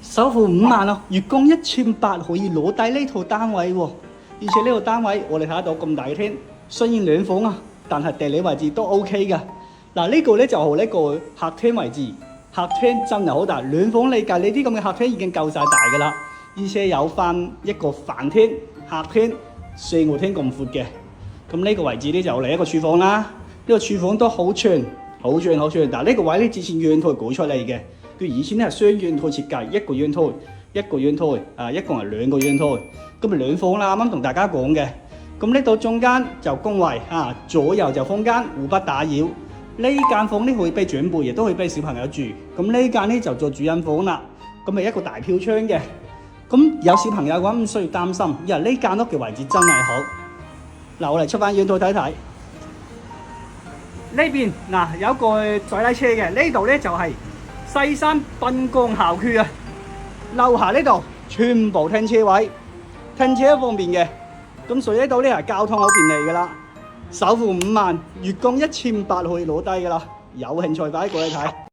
首付5萬咯，月供1800可以攞低呢套單位喎。而且呢個單位我哋睇得到咁大嘅廳，雖然兩房啊，但係地理位置都 OK 㗎。嗱，呢個咧就係呢個客廳位置，客廳真係好大，兩房你計呢啲咁嘅客廳已經夠晒大㗎啦。而且有翻一個飯廳、客廳、4個廳咁闊嘅。咁呢個位置咧就嚟一個廚房啦。呢個廚房都好長，好長，好長。但係呢個位咧之前陽台改出嚟嘅，佢以前係雙陽台設計，一個陽台，一個陽台，一共係2個陽台。咁咪兩房啦，啱啱同大家講嘅。咁呢度中間就公位左右就空間，互不打擾。呢間房咧可以俾長輩，亦都可以俾小朋友住。咁呢間咧就做主人房啦。咁咪一個大飄窗嘅。咁有小朋友嘅話唔需要擔心，因為呢間屋嘅位置真係好。嗱，我哋出翻陽台睇睇。呢邊有個水泥車嘅，呢度咧就係西山濱江校區啊。樓下呢度全部停車位，停車方便嘅。咁所以呢度咧係交通好便利噶啦。首付5萬，月供1800可以攞低噶啦。有興趣快啲過嚟睇。